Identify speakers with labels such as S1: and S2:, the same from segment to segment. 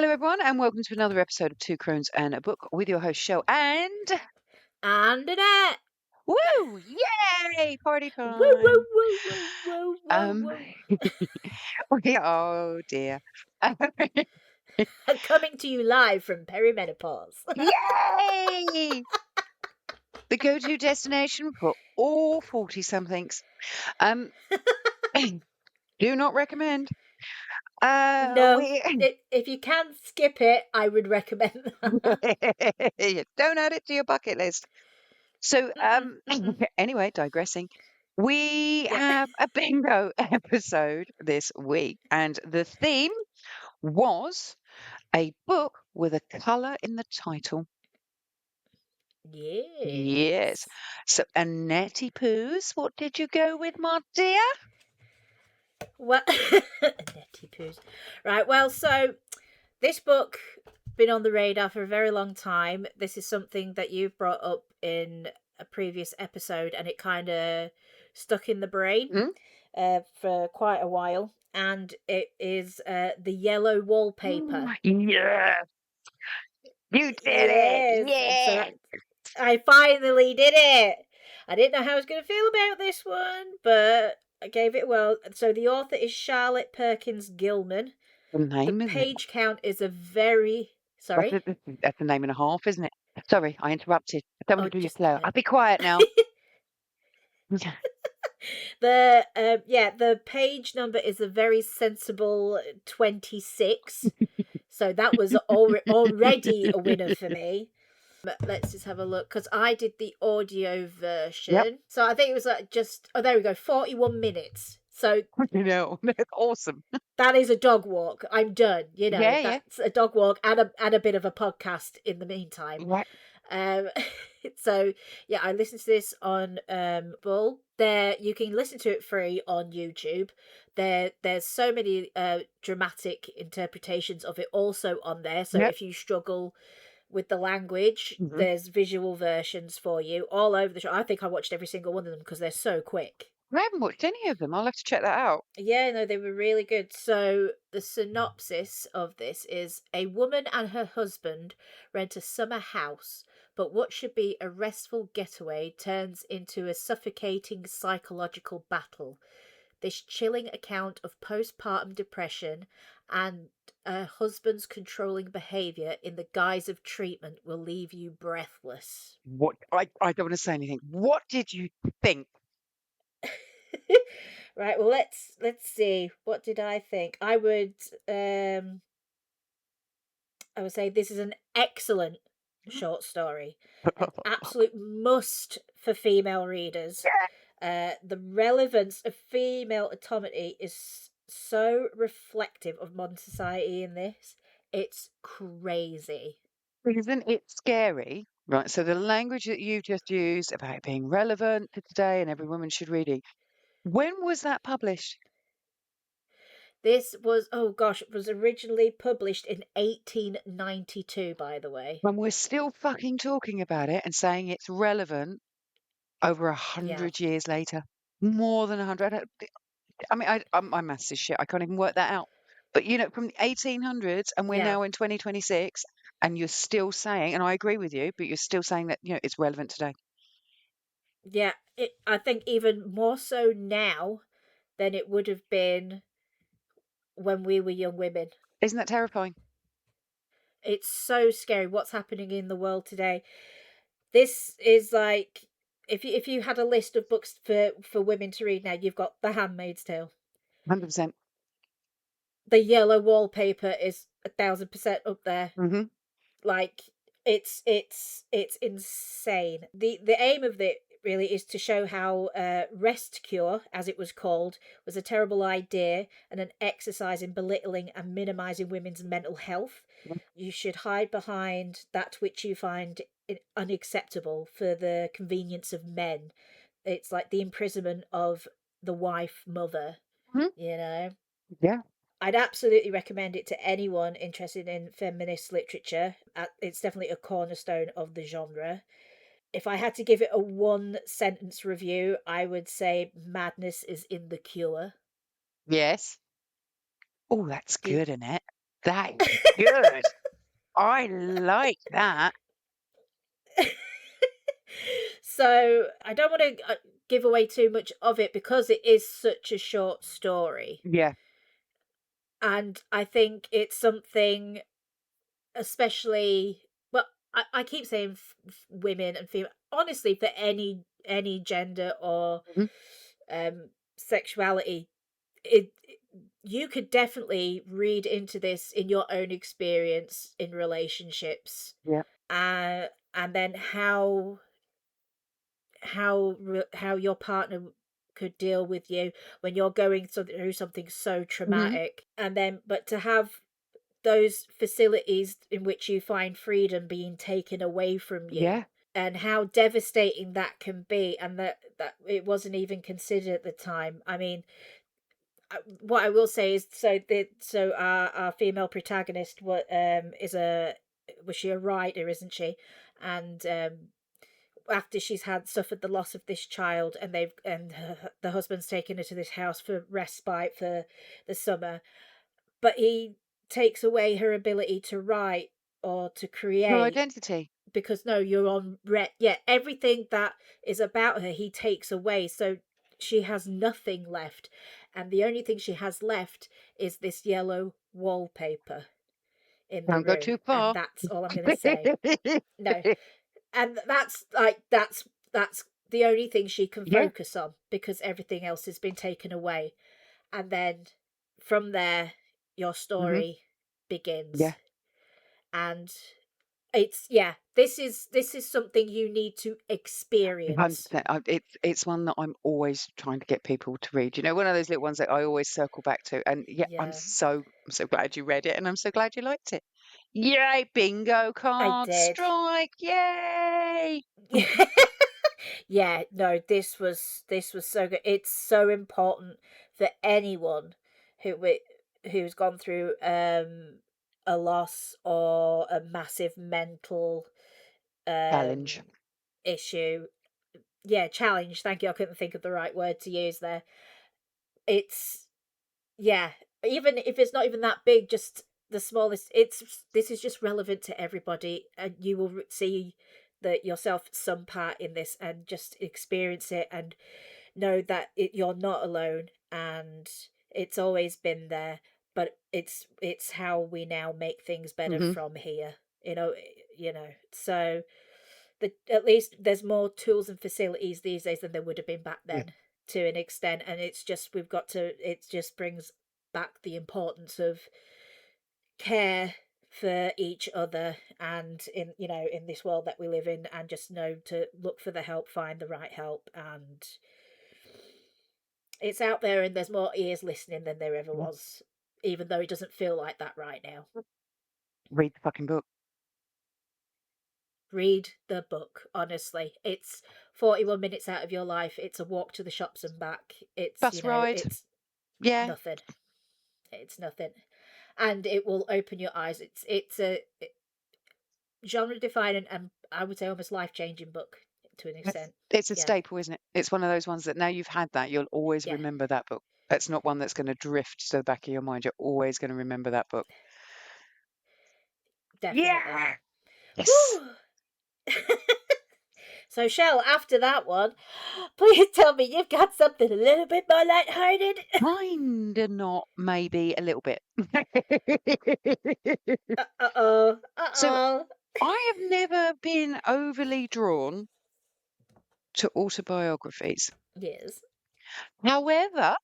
S1: Hello, everyone, and welcome to another episode of Two Crones and a Book with your host, Chell. And
S2: Annette!
S1: woo! Yay! Party
S2: Woo,
S1: time!
S2: woo, woo, woo, woo, woo,
S1: Um,
S2: woo.
S1: oh dear.
S2: Coming to you live from perimenopause.
S1: Yay! The go-to destination for all 40-somethings. Um, do not recommend.
S2: No,
S1: We
S2: if you can skip it, I would recommend that.
S1: don't add it to your bucket list. So,
S2: Mm-mm, mm-mm.
S1: anyway, digressing, we
S2: Yeah.
S1: have a bingo episode this week, and the theme was a book with a colour in the title. Yes.
S2: Yes.
S1: So, Annette Poos, what did you go with, my dear?
S2: Well, Netty poos. Right, well, so this book been on the radar for a very long time. This is something that you've brought up in a previous episode, and it kind of stuck in the brain
S1: Hmm?
S2: for quite a while. And it is the Yellow Wallpaper.
S1: Yes, you did it.
S2: Yes, so
S1: Yes.
S2: I finally did it. I didn't know how I was going to feel about this one, but I gave it well. So the author is Charlotte Perkins Gilman.
S1: The
S2: The
S1: name, isn't it?
S2: page count is a very
S1: That's
S2: sorry.
S1: that's a name and a half, isn't it? Sorry, I interrupted. I don't
S2: Oh,
S1: want to do you
S2: just a
S1: slow. I'll
S2: minute.
S1: be quiet now.
S2: The page number is a very sensible 26. So that was already a winner for me. Let's just have a look because I did the audio version.
S1: Yep.
S2: So I think it was there we go, 41 minutes. So
S1: You know, that's awesome.
S2: that is a dog walk. I'm done.
S1: Yeah, yeah.
S2: That's a dog walk and a bit of a podcast in the meantime.
S1: Right.
S2: Um, so yeah, I listened to this on Bull. There, you can listen to it free on YouTube. There's so many dramatic interpretations of it also on there. So
S1: Yep.
S2: if you struggle with the language,
S1: Mhm.
S2: there's visual versions for you all over the show. I think I watched every single one of them because they're so quick.
S1: I haven't watched any of them. I'll have to check that out.
S2: Yeah, no, they were really good. So, the synopsis of this is a woman and her husband rent a summer house, but what should be a restful getaway turns into a suffocating psychological battle. This chilling account of postpartum depression and a husband's controlling behaviour in the guise of treatment will leave you breathless.
S1: What I don't want to say anything. What did you think?
S2: Right, well let's see. What did I think? I would say this is an excellent short story, an absolute must for female readers. The relevance of female autonomy is so reflective of modern society in this. It's crazy.
S1: Isn't it scary? Right. So the language that you just used about it being relevant to today and every woman should read it. When was that published?
S2: This was, oh gosh, it was originally published in 1892, by the way.
S1: When we're still fucking talking about it and saying it's relevant over
S2: Yeah,
S1: 100 years later. More than 100. I mean, my maths is shit. I can't even work that out. But from the 1800s, and we're
S2: yeah,
S1: now in 2026, and you're still saying, and I agree with you, but you're still saying that it's relevant today.
S2: yeah. I think even more so now than it would have been when we were young women.
S1: Isn't that terrifying?
S2: It's so scary what's happening in the world today. This is like if you had a list of books for women to read now, you've got The Handmaid's Tale.
S1: 100%.
S2: The Yellow Wallpaper is 1,000% up there.
S1: Hmm.
S2: Like it's insane. The aim of it really is to show how rest cure, as it was called, was a terrible idea and an exercise in belittling and minimizing women's mental health. You should hide behind that which you find unacceptable for the convenience of men. It's like the imprisonment of the wife mother,
S1: Hmm.
S2: you know.
S1: Yeah.
S2: I'd absolutely recommend it to anyone interested in feminist literature. It's definitely a cornerstone of the genre. If I had to give it a one sentence review, I would say madness is in the cure.
S1: Yes. Oh, that's
S2: Did
S1: good, Annette. That is good. I like that.
S2: So I don't want to give away too much of it because it is such a short story.
S1: Yeah.
S2: And I think it's something, especially, well, I keep saying women and female, honestly, for any gender or
S1: Mhm.
S2: sexuality, it you could definitely read into this in your own experience in relationships,
S1: Yeah.
S2: and then how your partner could deal with you when you're going through something so
S1: Mhm.
S2: traumatic, and then but to have those facilities in which you find freedom being taken away from you,
S1: Yeah.
S2: and how devastating that can be, and that it wasn't even considered at the time. I mean, what I will say is, so our female protagonist, what is a was she a writer, isn't she? And after she's had suffered the loss of this child, and the husband's taken her to this house for respite for the summer, but he takes away her ability to write or to
S1: Her
S2: create,
S1: identity.
S2: because no, you're on red. Yeah, everything that is about her, he takes away. So she has nothing left. And the only thing she has left is this yellow wallpaper in the
S1: Don't go
S2: room.
S1: too
S2: And
S1: far.
S2: that's all I'm going to say. No. And that's the only thing she can
S1: Yeah.
S2: focus on, because everything else has been taken away. And then from there, your
S1: Mhm.
S2: story begins.
S1: Yeah.
S2: And it's, yeah, this is something you need to experience.
S1: 100%. It's one that I'm always trying to get people to read. You know, one of those little ones that I always circle back to. And yeah,
S2: Yeah,
S1: I'm so glad you read it, and I'm so glad you liked it. Yay, bingo
S2: I
S1: card
S2: did.
S1: strike. Yay.
S2: Yeah, no, this was so good. It's so important for anyone who's gone through a loss or a massive mental
S1: Challenge.
S2: um issue. Yeah, challenge. Thank you. I couldn't think of the right word to use there. It's, yeah, even if it's not even that big, just the smallest, this is just relevant to everybody, and you will see that yourself some part in this, and just experience it and know that you're not alone, and it's always been there, but it's how we now make things better
S1: Mhm.
S2: from here, so at least there's more tools and facilities these days than there would have been back
S1: Yeah.
S2: then, to an extent, and it's just it just brings back the importance of care for each other, and in this world that we live in, and just know to look for the help, find the right help, and it's out there, and there's more ears listening than there ever
S1: Yeah.
S2: was, even though it doesn't feel like that right now.
S1: Read the fucking book.
S2: Read the book, honestly. It's 41 minutes out of your life. It's a walk to the shops and back. It's,
S1: Bus ride.
S2: it's
S1: Yeah.
S2: nothing. It's nothing. And it will open your eyes. It's a genre defining, and I would say almost life changing book to an extent.
S1: It's a
S2: Yeah.
S1: staple, isn't it? It's one of those ones that now you've had that, you'll always
S2: Yeah.
S1: remember that book. It's not one that's going to drift to the back of your mind. You're always going to remember that book.
S2: Definitely.
S1: Yeah. Yes.
S2: Whew. So, Shell, after that one, please tell me you've got something a little bit more lighthearted.
S1: Kinda not, maybe a little bit.
S2: Uh-oh.
S1: So
S2: Uh-oh.
S1: I have never been overly drawn to autobiographies.
S2: Yes.
S1: However,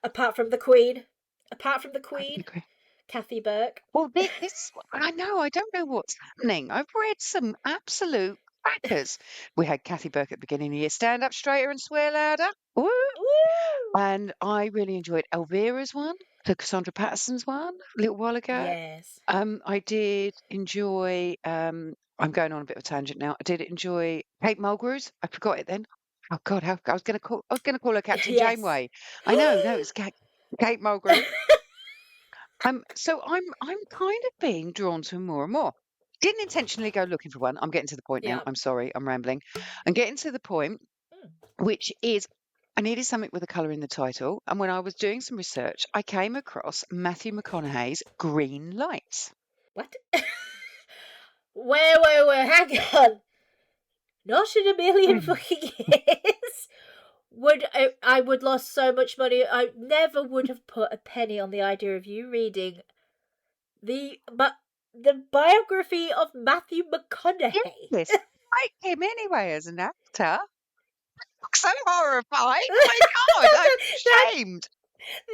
S2: Apart from the Queen. Apart from the
S1: I
S2: Queen,
S1: agree.
S2: Kathy Burke.
S1: Well, this I know, I don't know what's happening. I've read some absolute crackers. We had Kathy Burke at the beginning of the year. Stand up straighter and swear louder. Woo!
S2: Woo!
S1: And I really enjoyed Elvira's one, the Cassandra Patterson's one a little while ago.
S2: Yes.
S1: I did enjoy, I'm going on a bit of a tangent now. I did enjoy Kate Mulgrew's. I forgot it then. Oh God, how I was gonna call her Captain
S2: Yes.
S1: Janeway. I know, no, it's Kate Mulgrew. So I'm kind of being drawn to more and more. Didn't intentionally go looking for one. I'm getting to the point now.
S2: Yeah.
S1: I'm sorry, I'm rambling. I'm getting to the point,
S2: Mm.
S1: which is I needed something with a colour in the title, and when I was doing some research, I came across Matthew McConaughey's Greenlights.
S2: What? Where, hang on. Not in a million
S1: Mm.
S2: fucking years. I would lost so much money. I never would have put a penny on the idea of you reading but the biography of Matthew McConaughey.
S1: Yes, I like him anyway as an actor. So horrified! Oh my God, I'm
S2: that
S1: ashamed.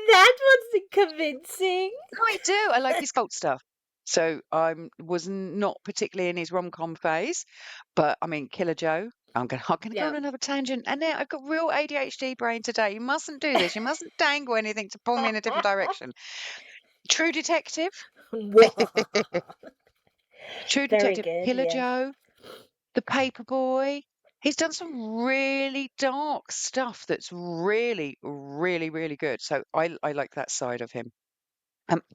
S2: that wasn't convincing.
S1: I do. I like his cult stuff. So was not particularly in his rom-com phase, but I mean, Killer Joe. I'm gonna go
S2: Yeah.
S1: on another tangent, and now I've got real ADHD brain today. You mustn't do this. You mustn't dangle anything to pull me in a different direction. True Detective. True
S2: Very
S1: Detective.
S2: good.
S1: Killer
S2: Yes.
S1: Joe. The Paperboy. He's done some really dark stuff that's really, really, really good. So I like that side of him.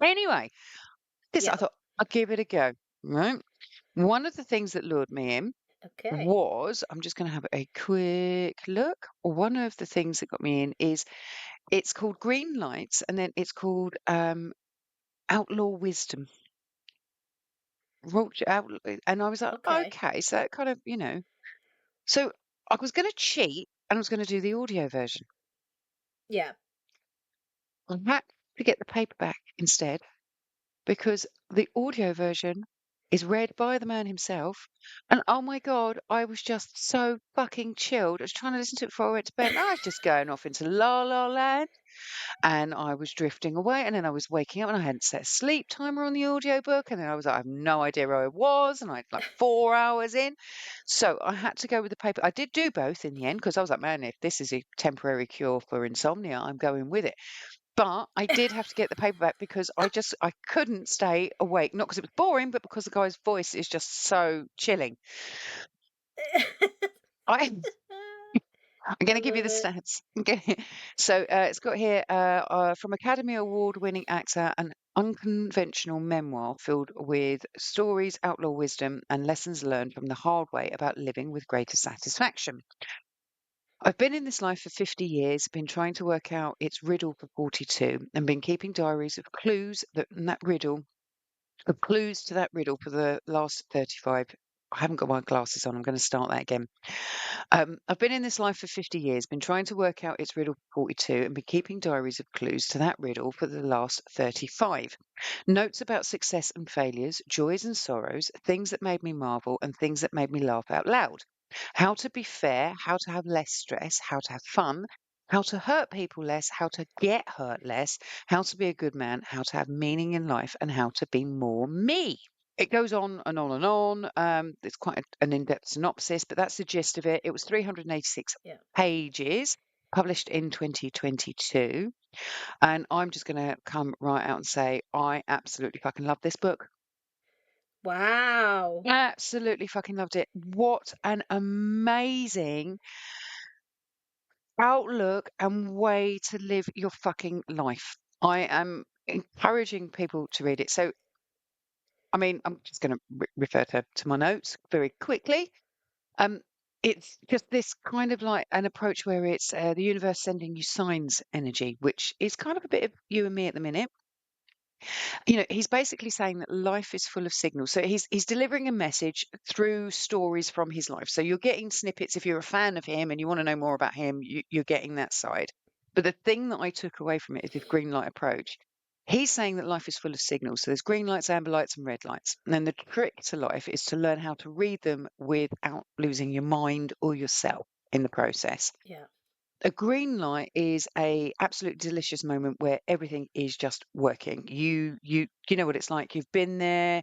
S1: Anyway, I
S2: Yeah.
S1: thought I'd give it a go. Right. One of the things that lured me in
S2: Okay.
S1: was, I'm just going to have a quick look. One of the things that got me in is it's called Greenlights, and then it's called Outlaw Wisdom. And I was like,
S2: Okay.
S1: okay, so that kind of, So I was going to cheat and I was going to do the audio version.
S2: Yeah.
S1: I had to get the paperback instead because the audio version is read by the man himself. And oh my God, I was just so fucking chilled. I was trying to listen to it before I went to bed. And I was just going off into la la land and I was drifting away. And then I was waking up and I hadn't set a sleep timer on the audiobook. And then I was like, I have no idea where I was. And I'd like 4 hours in. So I had to go with the paper. I did do both in the end because I was like, man, if this is a temporary cure for insomnia, I'm going with it. But I did have to get the paperback because I couldn't stay awake. Not because it was boring, but because the guy's voice is just so chilling. I I'm going
S2: I
S1: to give you
S2: love
S1: the
S2: it.
S1: stats. Okay. So it's got here from Academy Award winning actor, an unconventional memoir filled with stories, outlaw wisdom, and lessons learned from the hard way about living with greater satisfaction. I've been in this life for 50 years, been trying to work out its riddle for 42, and been keeping diaries of clues to that riddle for the last 35. I haven't got my glasses on. I'm going to start that again. I've been in this life for 50 years, been trying to work out its riddle for 42, and been keeping diaries of clues to that riddle for the last 35. Notes about success and failures, joys and sorrows, things that made me marvel, and things that made me laugh out loud. How to be fair, how to have less stress, how to have fun, how to hurt people less, how to get hurt less, how to be a good man, how to have meaning in life, and how to be more me. It goes on and on and on. It's quite an in-depth synopsis, but that's the gist of it. It was 386
S2: Yeah.
S1: pages, published in 2022. And I'm just going to come right out and say, I absolutely fucking love this book.
S2: Wow.
S1: Absolutely fucking loved it. What an amazing outlook and way to live your fucking life. I am encouraging people to read it. So, I mean, I'm just going to refer to my notes very quickly. Um, it's just this kind of like an approach where it's the universe sending you signs energy, which is kind of a bit of you and me at the minute. He's basically saying that life is full of signals. So he's delivering a message through stories from his life. So you're getting snippets. If you're a fan of him and you want to know more about him, you're getting that side. But the thing that I took away from it is this green light approach. He's saying that life is full of signals. So there's green lights, amber lights, and red lights. And then the trick to life is to learn how to read them without losing your mind or yourself in the process.
S2: Yeah.
S1: A green light is a absolute delicious moment where everything is just working. You know what it's like. You've been there.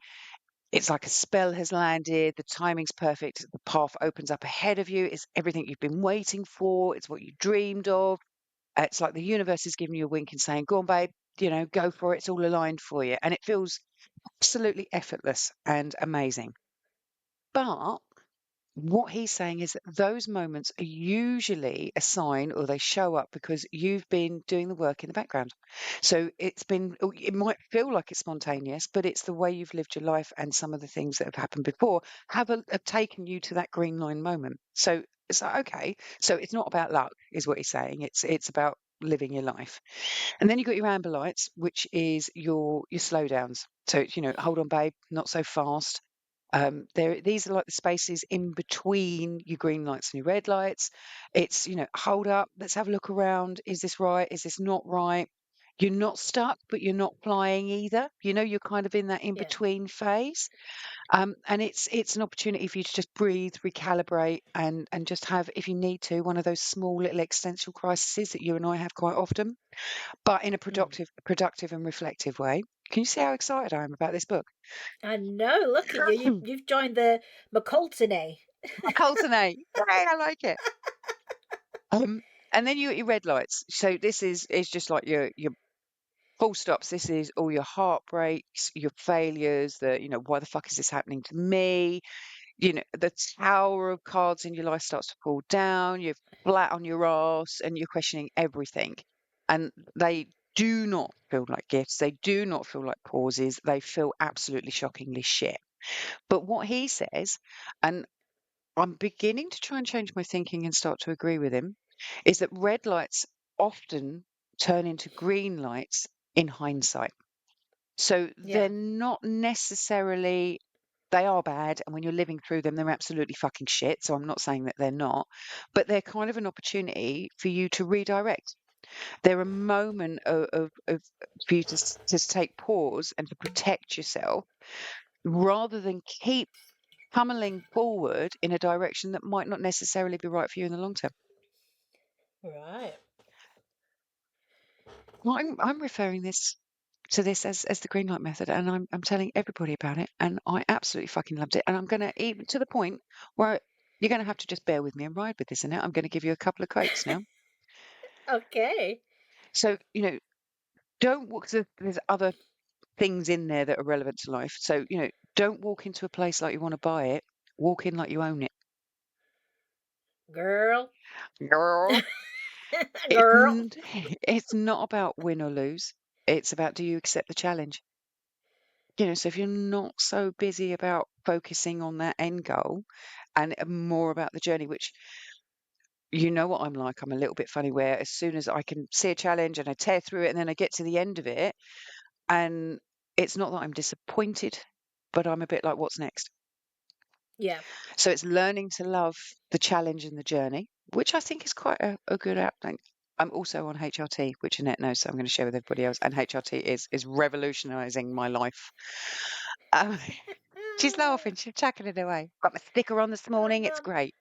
S1: It's like a spell has landed. The timing's perfect. The path opens up ahead of you. It's everything you've been waiting for. It's what you dreamed of. It's like the universe is giving you a wink and saying, "Go on, babe. Go for it. It's all aligned for you." And it feels absolutely effortless and amazing. But what he's saying is that those moments are usually a sign or they show up because you've been doing the work in the background. So it might feel like it's spontaneous, but it's the way you've lived your life and some of the things that have happened before have taken you to that green line moment. So It's like, okay, so it's not about luck, is what he's saying. It's about living your life. And then you've got your amber lights, which is your slowdowns. So it's, hold on, babe, not so fast. These are like the spaces in between your green lights and your red lights. It's, hold up, let's have a look around. Is this right? Is this not right? You're not stuck, but you're not flying either. You're kind of in that in
S2: Yeah.
S1: between phase. And it's an opportunity for you to just breathe, recalibrate, and just have, if you need to, one of those small little existential crises that you and I have quite often, but in a
S2: Mm.
S1: productive and reflective way. Can you see how excited I am about this book?
S2: I know. Look at you. You've joined the McCultney.
S1: Cultinate. Yay, I like it. Um, and then you got your red lights. So this is just like your full stops. This is all your heartbreaks, your failures, why the fuck is this happening to me? The tower of cards in your life starts to fall down, you're flat on your ass, and you're questioning everything. And they do not feel like gifts, they do not feel like pauses, they feel absolutely shockingly shit. But what he says, and I'm beginning to try and change my thinking and start to agree with him, is that red lights often turn into green lights in hindsight. So they're
S2: Yeah.
S1: not necessarily, they are bad, and when you're living through them, they're absolutely fucking shit. So I'm not saying that they're not, but they're kind of an opportunity for you to redirect. They're a moment of for you to take pause and to protect yourself rather than keep pummeling forward in a direction that might not necessarily be right for you in the long term.
S2: Right.
S1: Well, I'm referring this as the green light method, and I'm telling everybody about it, and I absolutely fucking loved it. And I'm gonna, even to the point where you're gonna have to just bear with me and ride with this, Annette. I'm gonna give you a couple of quotes now.
S2: Okay.
S1: So, don't walk, 'cause there's other things in there that are relevant to life. So, don't walk into a place like you want to buy it. Walk in like you own it.
S2: Girl.
S1: Girl. It's
S2: Girl.
S1: n- it's not about win or lose. It's about, do you accept the challenge? So if you're not so busy about focusing on that end goal and more about the journey, which you know what I'm like, I'm a little bit funny where as soon as I can see a challenge and I tear through it and then I get to the end of it, and it's not that I'm disappointed, but I'm a bit like, what's next?
S2: Yeah.
S1: So it's learning to love the challenge and the journey, which I think is quite a good outthink. I'm also on HRT, which Annette knows, so I'm going to share with everybody else. And HRT is revolutionising my life. Um, she's laughing, she's chucking it away. Got my sticker on this morning, it's great.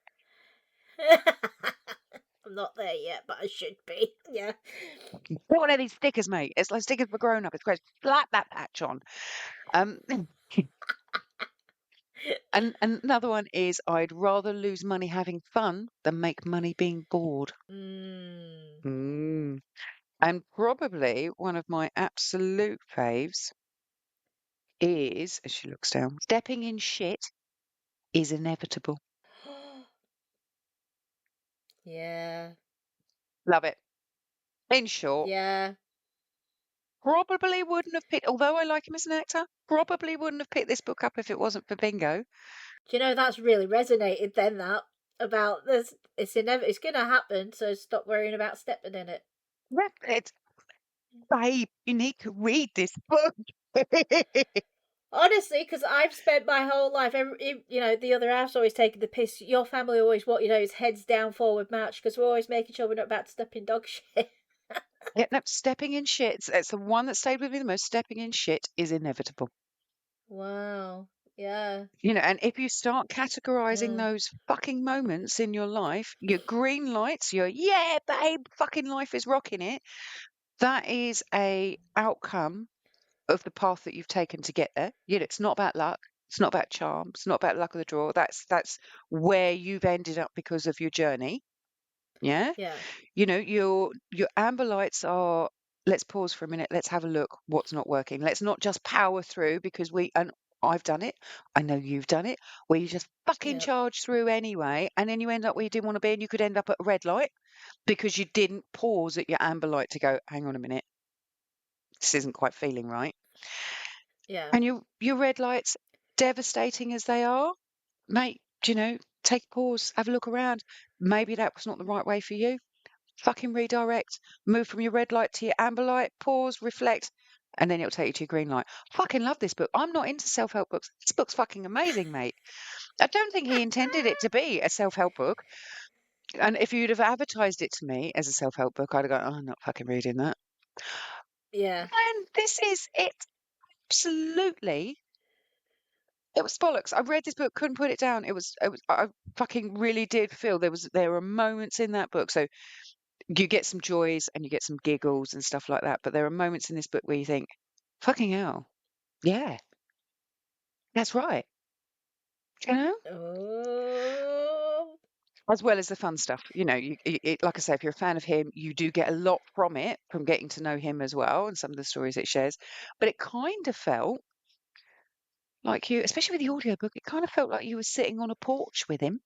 S2: I'm not there yet, but I should be. Yeah.
S1: What one of these stickers, mate? It's like stickers for grown up. It's great. Slap that patch on. Um, and another one is, I'd rather lose money having fun than make money being bored.
S2: Mm.
S1: Mm. And probably one of my absolute faves is, as she looks down, stepping in shit is inevitable.
S2: Yeah.
S1: Love it. In short,
S2: Yeah.
S1: probably wouldn't have picked, although I like him as an actor, probably wouldn't have picked this book up if it wasn't for Bingo.
S2: Do you know that's really resonated then that about this it's gonna happen, so stop worrying about stepping in it.
S1: Yep, it's, babe, you need to read this book.
S2: Honestly, because I've spent my whole life, the other half's always taking the piss. Your family always, what is heads down, forward march, because we're always making sure we're not about to step in dog shit.
S1: Yeah, no, stepping in shit. It's the one that stayed with me the most. Stepping in shit is inevitable.
S2: Wow. Yeah.
S1: And if you start categorizing
S2: Yeah.
S1: those fucking moments in your life, your green lights, your yeah, babe, fucking life is rocking it. That is a outcome of the path that you've taken to get there. It's not about luck. It's not about charm. It's not about luck of the draw. That's where you've ended up because of your journey. Yeah.
S2: Yeah.
S1: Your amber lights are, let's pause for a minute, let's have a look what's not working. Let's not just power through, because and I've done it, I know you've done it, where you just fucking
S2: Yeah.
S1: charge through anyway, and then you end up where you didn't want to be, and you could end up at a red light because you didn't pause at your amber light to go, hang on a minute, this isn't quite feeling right.
S2: Yeah.
S1: And your red lights, devastating as they are, mate, take a pause, have a look around. Maybe that was not the right way for you. Fucking redirect, move from your red light to your amber light, pause, reflect, and then it'll take you to your green light. Fucking love this book. I'm not into self-help books. This book's fucking amazing, mate. I don't think he intended it to be a self-help book. And if you'd have advertised it to me as a self-help book, I'd have gone, oh, I'm not fucking reading that.
S2: Yeah.
S1: And this is it. Absolutely. It was bollocks. I read this book, couldn't put it down. I fucking really did feel there were moments in that book. So you get some joys and you get some giggles and stuff like that. But there are moments in this book where you think, fucking hell, yeah, that's right. You know?
S2: Oh.
S1: As well as the fun stuff. You know, like I say, if you're a fan of him, you do get a lot from it, from getting to know him as well and some of the stories it shares. But it kind of felt like you, especially with the audiobook, it kind of felt like you were sitting on a porch with him,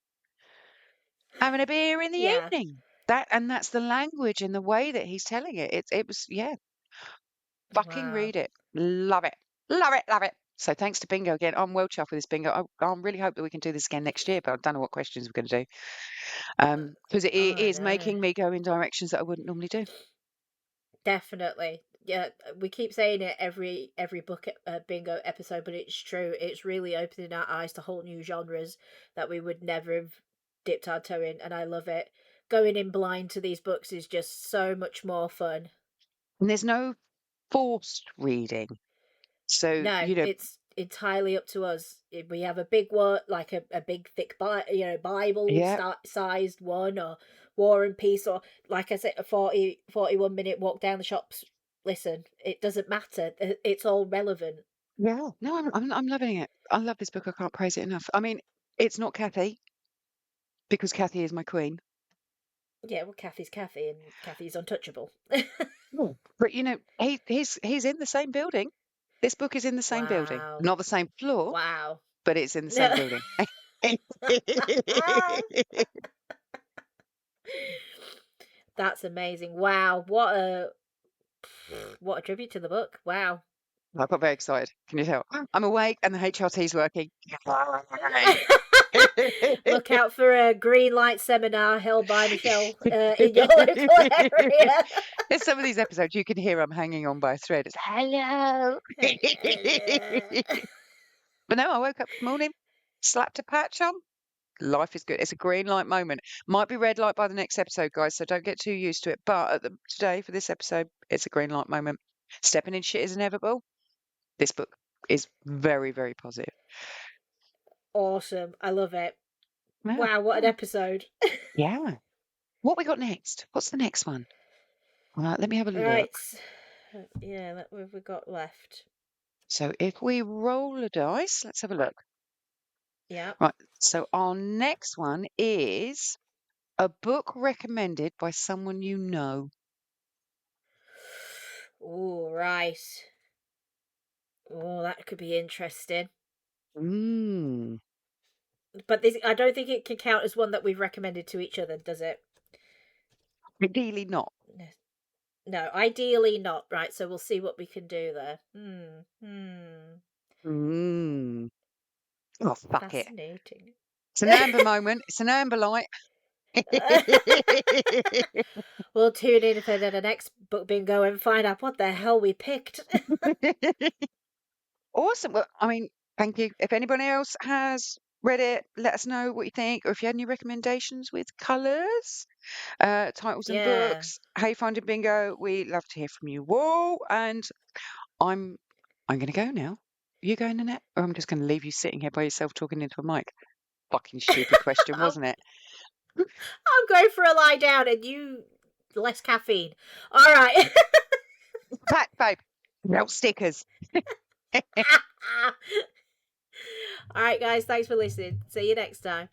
S1: having a beer in the
S2: Yeah.
S1: evening. That's the language and the way that he's telling it. It was, yeah, fucking
S2: Wow.
S1: read it. Love it. Love it. Love it. So thanks to Bingo again. I'm well chuffed with this Bingo. I really hope that we can do this again next year, but I don't know what questions we're going to do. Because it
S2: Oh, I
S1: is
S2: know.
S1: making me go in directions that I wouldn't normally do.
S2: Definitely. Yeah, we keep saying it every book bingo episode, but it's true. It's really opening our eyes to whole new genres that we would never have dipped our toe in, and I love it. Going in blind to these books is just so much more fun.
S1: And there's no forced reading. So,
S2: No, it's entirely up to us. If we have a big one, like a big thick Bible
S1: yeah,
S2: sized one, or War and Peace, or like I said, a 41 minute walk down the shops. Listen, it doesn't matter. It's all relevant.
S1: yeah. No, I'm loving it. I love this book. I can't praise it enough. I mean, it's not Kathy because Kathy is my queen.
S2: Yeah, well, Kathy's Kathy, and Kathy's untouchable.
S1: Mm. But he's in the same building. This book is in the same building,
S2: Wow.
S1: not the same floor,
S2: Wow.
S1: but it's in the same building.
S2: That's amazing. Wow. What a tribute to the book. Wow.
S1: I got very excited. Can you tell? I'm awake and the HRT's working.
S2: Look out for a green light seminar held by Michelle in your local area.
S1: In some of these episodes, you can hear I'm hanging on by a thread. It's hello. But no, I woke up this morning, slapped a patch on. Life is good. It's a green light moment. Might be red light by the next episode, guys, so don't get too used to it. But today, for this episode, it's a green light moment. Stepping in shit is inevitable. This book is very, very positive.
S2: Awesome. I love it.
S1: Yeah.
S2: Wow, what an episode.
S1: Yeah. What we got next? What's the next one? Let me have a
S2: Right.
S1: look.
S2: Yeah, what have we got left?
S1: So if we roll a dice, let's have a look.
S2: Yeah.
S1: Right. So our next one is a book recommended by someone you know.
S2: Oh, right. Oh, that could be interesting.
S1: Mm,
S2: But this, I don't think it can count as one that we've recommended to each other, does it?
S1: ideally not.
S2: No, no, ideally not. Right, so we'll see what we can do there.
S1: Mm. Oh, fuck it.
S2: Fascinating.
S1: It's an amber moment. It's an amber light.
S2: We'll tune in for the next book bingo and find out what the hell we picked.
S1: Awesome. Well, I mean, thank you. If anybody else has read it, let us know what you think, or if you had any recommendations with colours, titles and
S2: Yeah.
S1: books. How you finding bingo? We love to hear from you all. And I'm going to go now. You going, Annette? Or I'm just going to leave you sitting here by yourself talking into a mic. Fucking stupid question,
S2: I'm,
S1: wasn't it?
S2: I'm going for a lie down and you less caffeine. All right.
S1: Back, babe. No stickers.
S2: All right, guys. Thanks for listening. See you next time.